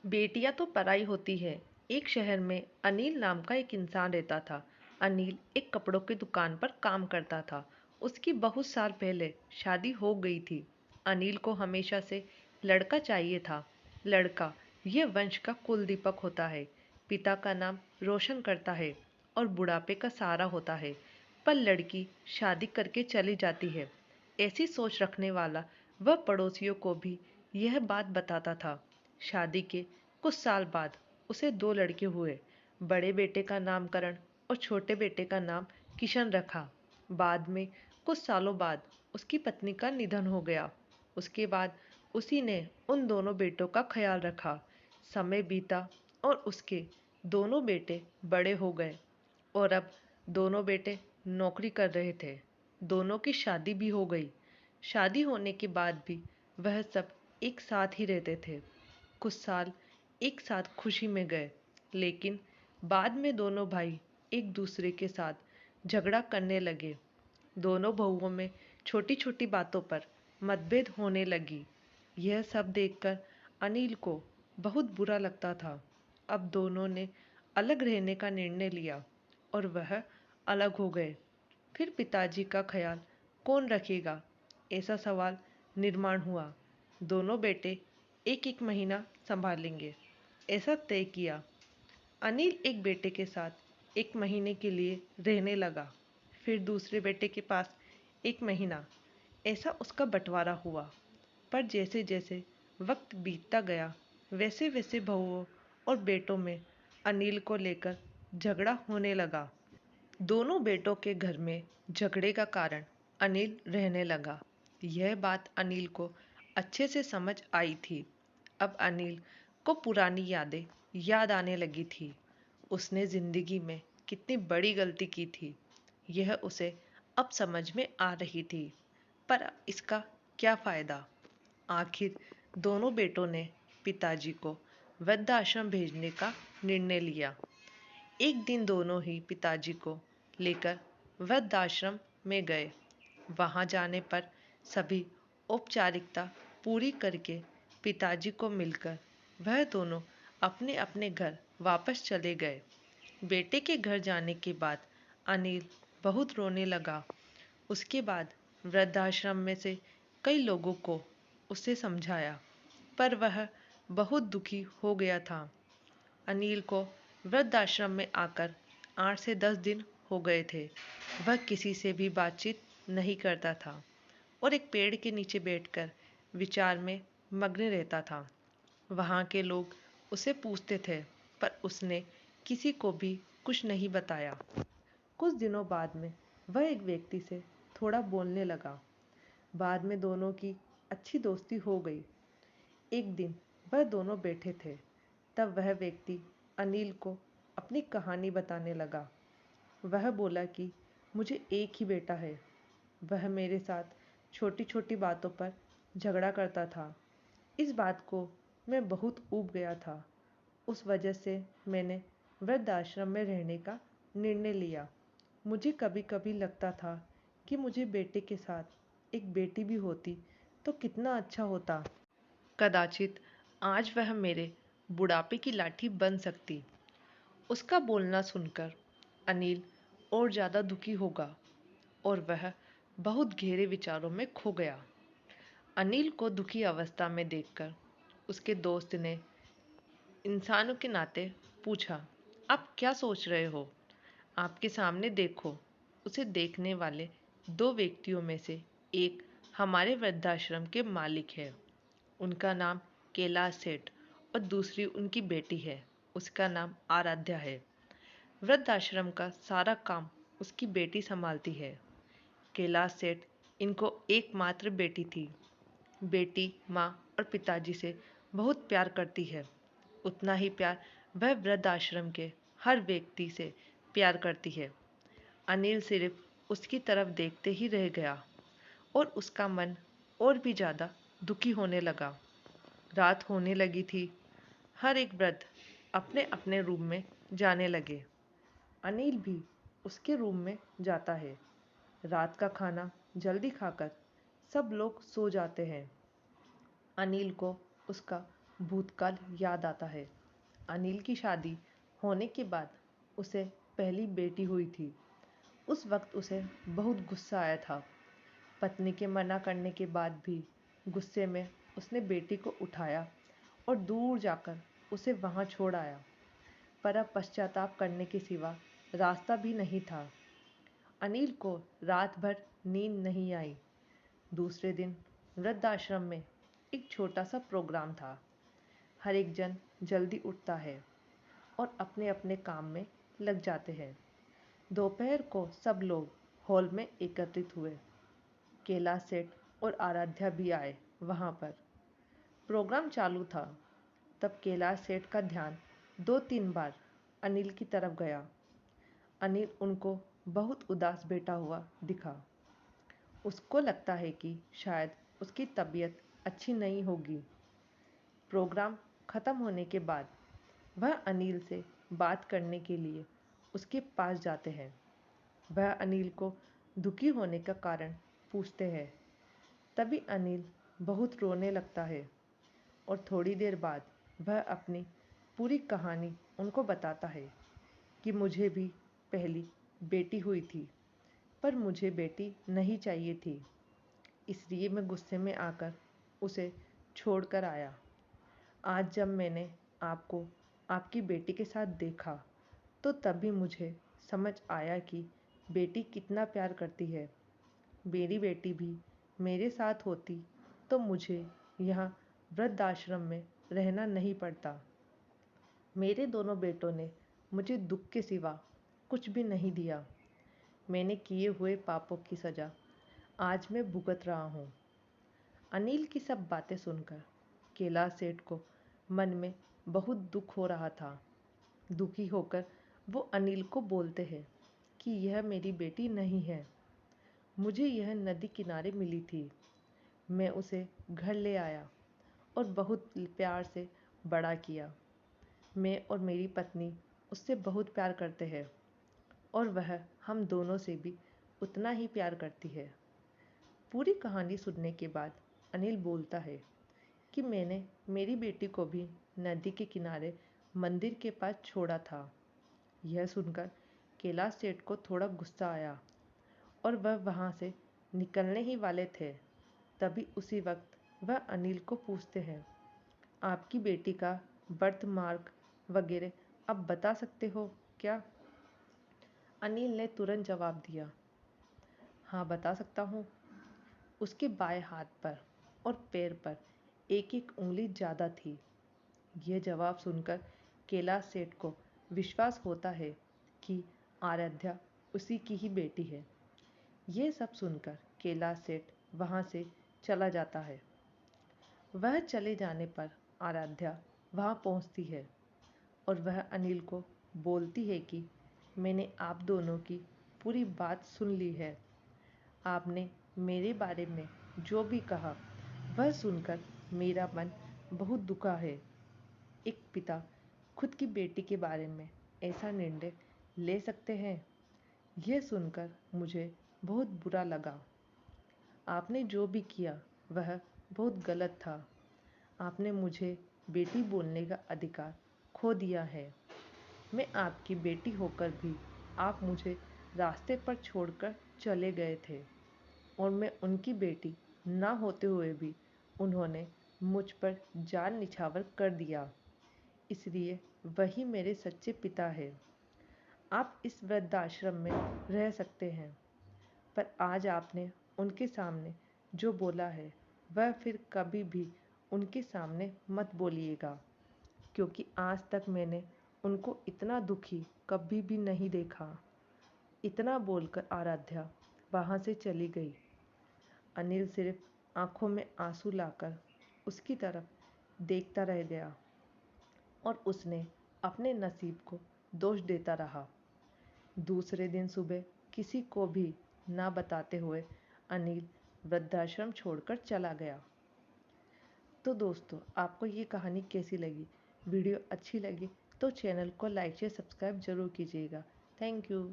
बेटियां तो पराई होती है। एक शहर में अनिल नाम का एक इंसान रहता था। अनिल एक कपड़ों की दुकान पर काम करता था। उसकी बहुत साल पहले शादी हो गई थी। अनिल को हमेशा से लड़का चाहिए था। लड़का यह वंश का कुल दीपक होता है। पिता का नाम रोशन करता है और बुढ़ापे का सहारा होता है। पर लड़की शादी करके चली जाती है। ऐसी सोच रखने वाला वह पड़ोसियों को भी यह बात बताता था। शादी के कुछ साल बाद उसे दो लड़के हुए। बड़े बेटे का नाम करण और छोटे बेटे का नाम किशन रखा। बाद में कुछ सालों बाद उसकी पत्नी का निधन हो गया। उसके बाद उसी ने उन दोनों बेटों का ख्याल रखा। समय बीता और उसके दोनों बेटे बड़े हो गए और अब दोनों बेटे नौकरी कर रहे थे। दोनों की शादी भी हो गई। शादी होने के बाद भी वह सब एक साथ ही रहते थे। कुछ साल एक साथ खुशी में गए, लेकिन बाद में दोनों भाई एक दूसरे के साथ झगड़ा करने लगे। दोनों बहुओं में छोटी छोटी बातों पर मतभेद होने लगी। यह सब देखकर अनिल को बहुत बुरा लगता था। अब दोनों ने अलग रहने का निर्णय लिया और वह अलग हो गए। फिर पिताजी का ख्याल कौन रखेगा, ऐसा सवाल निर्माण हुआ। दोनों बेटे एक एक महीना संभालेंगे, ऐसा तय किया। अनिल एक बेटे के साथ एक महीने के लिए रहने लगा। फिर दूसरे बेटे के पास एक महीना। ऐसा उसका बंटवारा हुआ। पर जैसे जैसे वक्त बीतता गया, वैसे वैसे बहुओं और बेटों में अनिल को लेकर झगड़ा होने लगा। दोनों बेटों के घर में झगड़े का कारण अनिल रहने लगा। यह बात अनिल को अच्छे से समझ आई थी। अब अनिल को पुरानी यादें याद आने लगी थी। उसने जिंदगी में कितनी बड़ी गलती की थी, यह उसे अब समझ में आ रही थी। पर इसका क्या फायदा? आखिर दोनों बेटों ने पिताजी को वृद्धाश्रम भेजने का निर्णय लिया। एक दिन दोनों ही पिताजी को लेकर वृद्धाश्रम में गए। वहां जाने पर सभी औपचारिकता पूरी करके पिताजी को मिलकर वह दोनों अपने अपने घर वापस चले गए। बेटे के घर जाने के बाद अनिल बहुत रोने लगा। उसके बाद वृद्धाश्रम में से कई लोगों को उसे समझाया, पर वह बहुत दुखी हो गया था। अनिल को वृद्धाश्रम में आकर 8 से 10 दिन हो गए थे। वह किसी से भी बातचीत नहीं करता था और एक पेड़ के नीचे बैठकर विचार में मग्न रहता था। वहाँ के लोग उसे पूछते थे, पर उसने किसी को भी कुछ नहीं बताया। कुछ दिनों बाद में वह एक व्यक्ति से थोड़ा बोलने लगा। बाद में दोनों की अच्छी दोस्ती हो गई। एक दिन वह दोनों बैठे थे, तब वह व्यक्ति अनिल को अपनी कहानी बताने लगा। वह बोला कि मुझे एक ही बेटा है। वह मेरे साथ छोटी छोटी बातों पर झगड़ा करता था। इस बात को मैं बहुत ऊब गया था। उस वजह से मैंने वृद्धाश्रम में रहने का निर्णय लिया। मुझे कभी कभी लगता था कि मुझे बेटे के साथ एक बेटी भी होती तो कितना अच्छा होता। कदाचित आज वह मेरे बुढ़ापे की लाठी बन सकती। उसका बोलना सुनकर अनिल और ज़्यादा दुखी होगा और वह बहुत गहरे विचारों में खो गया। अनिल को दुखी अवस्था में देखकर उसके दोस्त ने इंसानों के नाते पूछा, आप क्या सोच रहे हो? आपके सामने देखो। उसे देखने वाले दो व्यक्तियों में से एक हमारे वृद्धाश्रम के मालिक है। उनका नाम कैलाश सेठ और दूसरी उनकी बेटी है। उसका नाम आराध्या है। वृद्धाश्रम का सारा काम उसकी बेटी संभालती है। कैलाश सेठ इनको एकमात्र बेटी थी। बेटी माँ और पिताजी से बहुत प्यार करती है। उतना ही प्यार वह वृद्धाश्रम के हर व्यक्ति से प्यार करती है। अनिल सिर्फ उसकी तरफ देखते ही रह गया और उसका मन और भी ज़्यादा दुखी होने लगा। रात होने लगी थी। हर एक वृद्ध अपने अपने रूम में जाने लगे। अनिल भी उसके रूम में जाता है। रात का खाना जल्दी खाकर सब लोग सो जाते हैं। अनिल को उसका भूतकाल याद आता है। अनिल की शादी होने के बाद उसे पहली बेटी हुई थी। उस वक्त उसे बहुत गुस्सा आया था। पत्नी के मना करने के बाद भी गुस्से में उसने बेटी को उठाया और दूर जाकर उसे वहां छोड़ आया। पर अब पश्चाताप करने के सिवा रास्ता भी नहीं था। अनिल को रात भर नींद नहीं आई। दूसरे दिन वृद्धाश्रम में एक छोटा सा प्रोग्राम था। हर एक जन जल्दी उठता है और अपने अपने काम में लग जाते हैं। दोपहर को सब लोग हॉल में एकत्रित हुए। कैलाश सेठ और आराध्या भी आए वहां पर। प्रोग्राम चालू था तब कैलाश सेठ का ध्यान 2-3 बार अनिल की तरफ गया। अनिल उनको बहुत उदास बैठा हुआ दिखा। उसको लगता है कि शायद उसकी तबीयत अच्छी नहीं होगी। प्रोग्राम खत्म होने के बाद वह अनिल से बात करने के लिए उसके पास जाते हैं। वह अनिल को दुखी होने का कारण पूछते हैं। तभी अनिल बहुत रोने लगता है और थोड़ी देर बाद वह अपनी पूरी कहानी उनको बताता है कि मुझे भी पहली बेटी हुई थी, पर मुझे बेटी नहीं चाहिए थी, इसलिए मैं गुस्से में आकर उसे छोड़कर आया। आज जब मैंने आपको आपकी बेटी के साथ देखा तो तभी मुझे समझ आया कि बेटी कितना प्यार करती है। मेरी बेटी भी मेरे साथ होती तो मुझे यहाँ वृद्धाश्रम में रहना नहीं पड़ता। मेरे दोनों बेटों ने मुझे दुख के सिवा कुछ भी नहीं दिया। मैंने किए हुए पापों की सज़ा आज मैं भुगत रहा हूँ। अनिल की सब बातें सुनकर कैलाश सेठ को मन में बहुत दुख हो रहा था। दुखी होकर वो अनिल को बोलते हैं कि यह मेरी बेटी नहीं है। मुझे यह नदी किनारे मिली थी। मैं उसे घर ले आया और बहुत प्यार से बड़ा किया। मैं और मेरी पत्नी उससे बहुत प्यार करते हैं और वह हम दोनों से भी उतना ही प्यार करती है। पूरी कहानी सुनने के बाद अनिल बोलता है कि मैंने मेरी बेटी को भी नदी के किनारे मंदिर के पास छोड़ा था। यह सुनकर कैलाश सेठ को थोड़ा गुस्सा आया और वह वहाँ से निकलने ही वाले थे। तभी उसी वक्त वह अनिल को पूछते हैं, आपकी बेटी का बर्थ मार्क वगैरह आप बता सकते हो क्या? अनिल ने तुरंत जवाब दिया, हाँ बता सकता हूँ। उसके बाएं हाथ पर और पैर पर एक एक उंगली ज़्यादा थी। यह जवाब सुनकर कैलाश सेठ को विश्वास होता है कि आराध्या उसी की ही बेटी है। ये सब सुनकर कैलाश सेठ वहाँ से चला जाता है। वह चले जाने पर आराध्या वहाँ पहुँचती है और वह अनिल को बोलती है कि मैंने आप दोनों की पूरी बात सुन ली है। आपने मेरे बारे में जो भी कहा वह सुनकर मेरा मन बहुत दुखा है। एक पिता खुद की बेटी के बारे में ऐसा निर्णय ले सकते हैं? यह सुनकर मुझे बहुत बुरा लगा। आपने जो भी किया वह बहुत गलत था। आपने मुझे बेटी बोलने का अधिकार खो दिया है। मैं आपकी बेटी होकर भी आप मुझे रास्ते पर छोड़कर चले गए थे और मैं उनकी बेटी ना होते हुए भी उन्होंने मुझ पर जान निछावर कर दिया। इसलिए वही मेरे सच्चे पिता है। आप इस वृद्धाश्रम में रह सकते हैं, पर आज आपने उनके सामने जो बोला है वह फिर कभी भी उनके सामने मत बोलिएगा, क्योंकि आज तक मैंने उनको इतना दुखी कभी भी नहीं देखा। इतना बोलकर आराध्या वहाँ से चली गई। अनिल सिर्फ आंखों में आंसू लाकर उसकी तरफ देखता रह गया और उसने अपने नसीब को दोष देता रहा। दूसरे दिन सुबह किसी को भी ना बताते हुए अनिल वृद्धाश्रम छोड़कर चला गया। तो दोस्तों, आपको ये कहानी कैसी लगी? वीडियो अच्छी लगी तो चैनल को लाइक शेयर सब्सक्राइब जरूर कीजिएगा। Thank you.